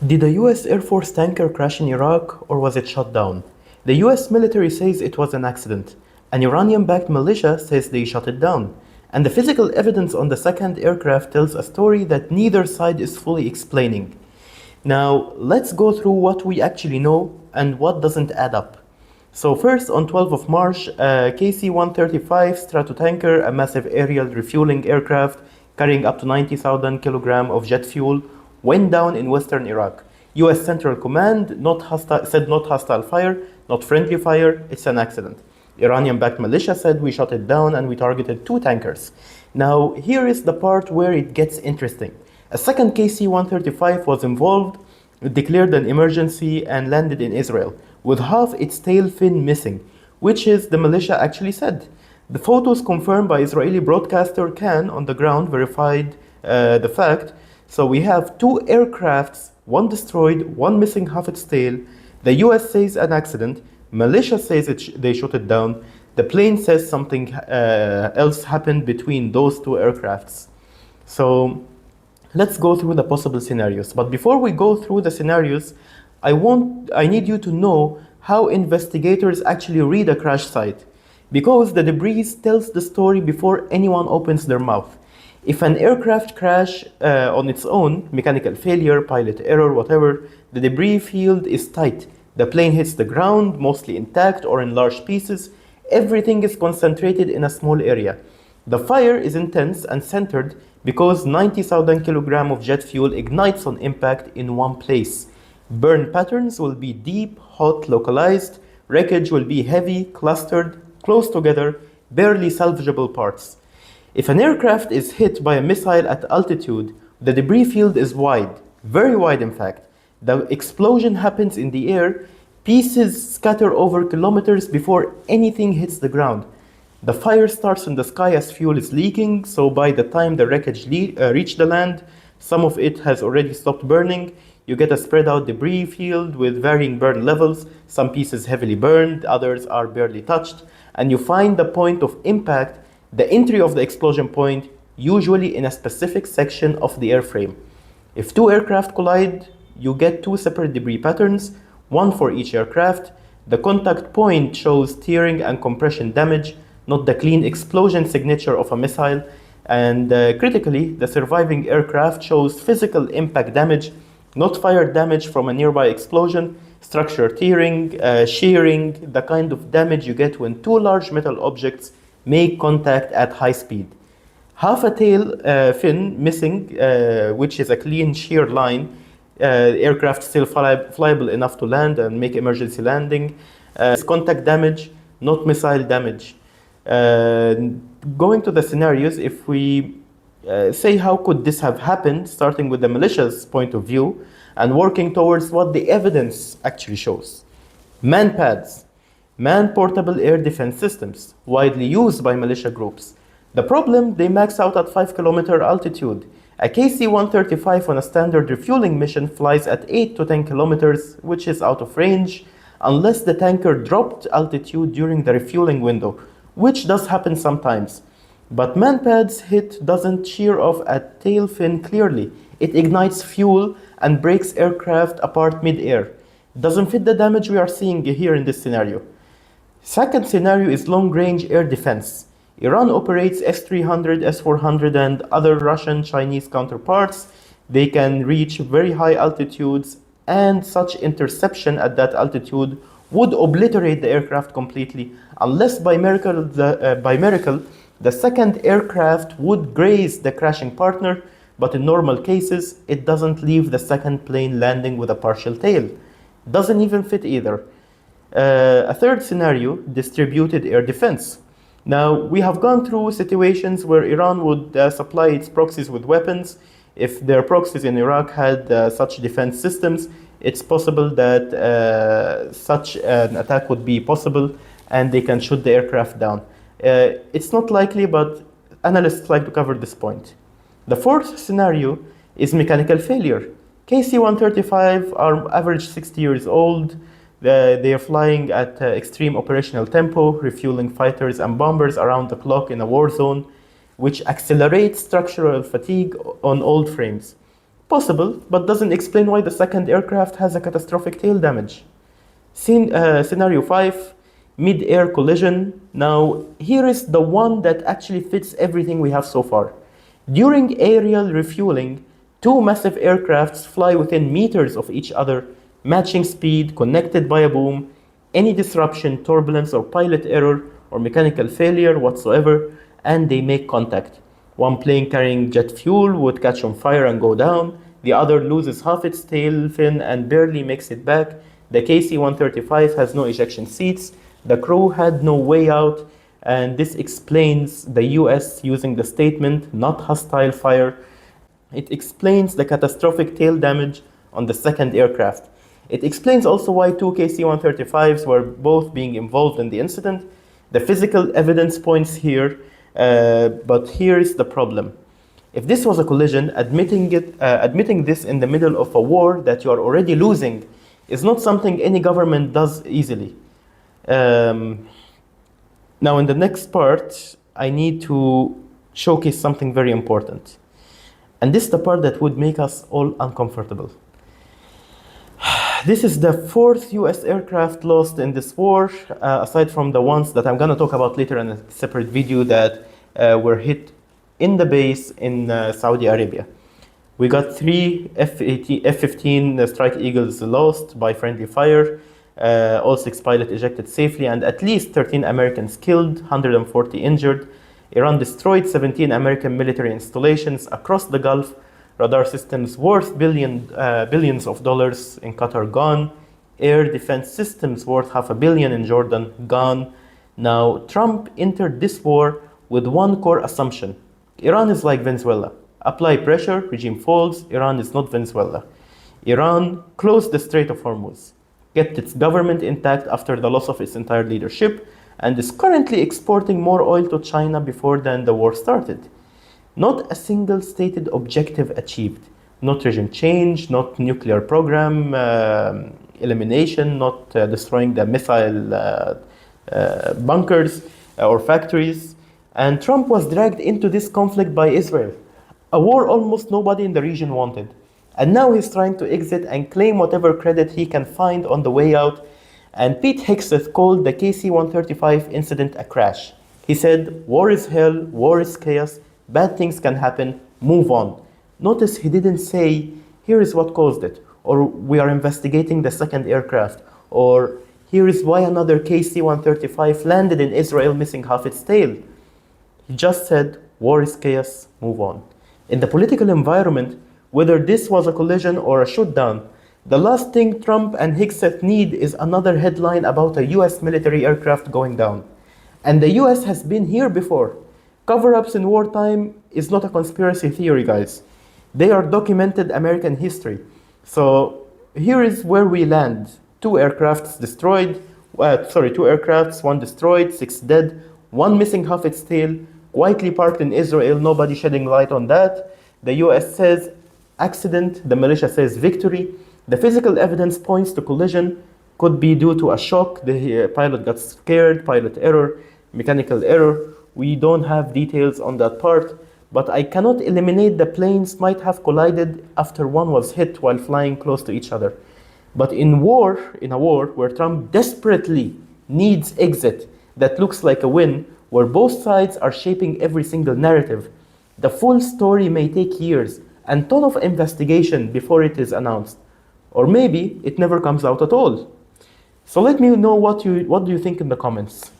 Did a US Air Force tanker crash in Iraq or was it shot down? The US military says it was an accident. An Iranian-backed militia says they shot it down. And the physical evidence on the second aircraft tells a story that neither side is fully explaining. Now, let's go through what we actually know and what doesn't add up. So first, on 12th of March, KC-135 Stratotanker, a massive aerial refueling aircraft carrying up to 90,000 kilograms of jet fuel, went down in western Iraq. US Central Command said not hostile fire, not friendly fire, it's an accident. Iranian-backed militia said we shot it down and we targeted 2 tankers. Now, here is the part where it gets interesting. A second KC-135 was involved, declared an emergency and landed in Israel, with half its tail fin missing, which is the militia actually said. The photos confirmed by Israeli broadcaster Kan on the ground verified the fact. So we have 2 aircrafts, 1 destroyed, 1 missing half its tail. The US says an accident, militia says they shot it down. The plane says something else happened between those 2 aircrafts. So let's go through the possible scenarios. But before we go through the scenarios, I need you to know how investigators actually read a crash site, because the debris tells the story before anyone opens their mouth. If an aircraft crash on its own, mechanical failure, pilot error, whatever, the debris field is tight. The plane hits the ground, mostly intact or in large pieces. Everything is concentrated in a small area. The fire is intense and centered because 90,000 kilograms of jet fuel ignites on impact in one place. Burn patterns will be deep, hot, localized. Wreckage will be heavy, clustered, close together, barely salvageable parts. If an aircraft is hit by a missile at altitude, the debris field is wide, very wide in fact. The explosion happens in the air, pieces scatter over kilometers before anything hits the ground. The fire starts in the sky as fuel is leaking, so by the time the wreckage reach the land, some of it has already stopped burning. You get a spread out debris field with varying burn levels, some pieces heavily burned, others are barely touched, and you find the point of impact, the entry of the explosion point, usually in a specific section of the airframe. If 2 aircraft collide, you get 2 separate debris patterns, 1 for each aircraft. The contact point shows tearing and compression damage, not the clean explosion signature of a missile. And critically, the surviving aircraft shows physical impact damage, not fire damage from a nearby explosion, structure tearing, shearing, the kind of damage you get when 2 large metal objects make contact at high speed. Half a tail fin missing, which is a clean shear line. Aircraft still flyable enough to land and make emergency landing. It's contact damage, not missile damage. Going to the scenarios, if we say how could this have happened, starting with the militia's point of view and working towards what the evidence actually shows. Man-pads, man-portable air defense systems, widely used by militia groups. The problem, they max out at 5-kilometer altitude. A KC-135 on a standard refueling mission flies at 8 to 10 kilometers, which is out of range, unless the tanker dropped altitude during the refueling window, which does happen sometimes. But man-pads hit doesn't shear off at tail fin clearly. It ignites fuel and breaks aircraft apart mid-air. Doesn't fit the damage we are seeing here in this scenario. Second scenario is long-range air defense. Iran operates S-300, S-400 and other Russian Chinese counterparts. They can reach very high altitudes, and such interception at that altitude would obliterate the aircraft completely, unless by miracle the second aircraft would graze the crashing partner, but in normal cases it doesn't leave the second plane landing with a partial tail. Doesn't even fit either. A third scenario, distributed air defense. Now, we have gone through situations where Iran would supply its proxies with weapons. If their proxies in Iraq had such defense systems, it's possible that such an attack would be possible and they can shoot the aircraft down. It's not likely, but analysts like to cover this point. The fourth scenario is mechanical failure. KC-135 are average 60 years old. They are flying at extreme operational tempo, refueling fighters and bombers around the clock in a war zone, which accelerates structural fatigue on old frames. Possible, but doesn't explain why the second aircraft has a catastrophic tail damage. Scenario 5, mid-air collision. Now, here is the one that actually fits everything we have so far. During aerial refueling, two massive aircrafts fly within meters of each other, matching speed, connected by a boom. Any disruption, turbulence, or pilot error, or mechanical failure whatsoever, and they make contact. One plane carrying jet fuel would catch on fire and go down. The other loses half its tail fin and barely makes it back. The KC-135 has no ejection seats. The crew had no way out, and this explains the US using the statement, not hostile fire. It explains the catastrophic tail damage on the second aircraft. It explains also why two KC-135s were both being involved in the incident. The physical evidence points here, but here is the problem. If this was a collision, admitting this in the middle of a war that you are already losing is not something any government does easily. Now, in the next part, I need to showcase something very important. And this is the part that would make us all uncomfortable. This is the fourth US aircraft lost in this war, aside from the ones that I'm going to talk about later in a separate video that were hit in the base in Saudi Arabia. We got 3 F-15 Strike Eagles lost by friendly fire, all 6 pilots ejected safely, and at least 13 Americans killed, 140 injured. Iran destroyed 17 American military installations across the Gulf. Radar systems worth billions of dollars in Qatar gone. Air defense systems worth $500 million in Jordan gone. Now, Trump entered this war with one core assumption. Iran is like Venezuela. Apply pressure, regime falls. Iran is not Venezuela. Iran closed the Strait of Hormuz, kept its government intact after the loss of its entire leadership, and is currently exporting more oil to China before than the war started. Not a single stated objective achieved. Not regime change, not nuclear program elimination, not destroying the missile bunkers or factories. And Trump was dragged into this conflict by Israel, a war almost nobody in the region wanted. And now he's trying to exit and claim whatever credit he can find on the way out. And Pete Hegseth called the KC-135 incident a crash. He said, war is hell, war is chaos, bad things can happen, move on. Notice he didn't say, here is what caused it, or we are investigating the second aircraft, or here is why another KC-135 landed in Israel missing half its tail. He just said, war is chaos, move on. In the political environment, whether this was a collision or a shutdown, the last thing Trump and Hegseth need is another headline about a US military aircraft going down. And the US has been here before. Cover-ups in wartime is not a conspiracy theory, guys. They are documented American history. So here is where we land. 2 aircrafts destroyed, 2 aircrafts, 1 destroyed, 6 dead, 1 missing half its tail, quietly parked in Israel, nobody shedding light on that. The US says accident, the militia says victory. The physical evidence points to collision, could be due to a shock, the pilot got scared, pilot error, mechanical error. We don't have details on that part, but I cannot eliminate the planes might have collided after one was hit while flying close to each other. But in a war where Trump desperately needs exit that looks like a win, where both sides are shaping every single narrative, the full story may take years and ton of investigation before it is announced. Or maybe it never comes out at all. So let me know what do you think in the comments.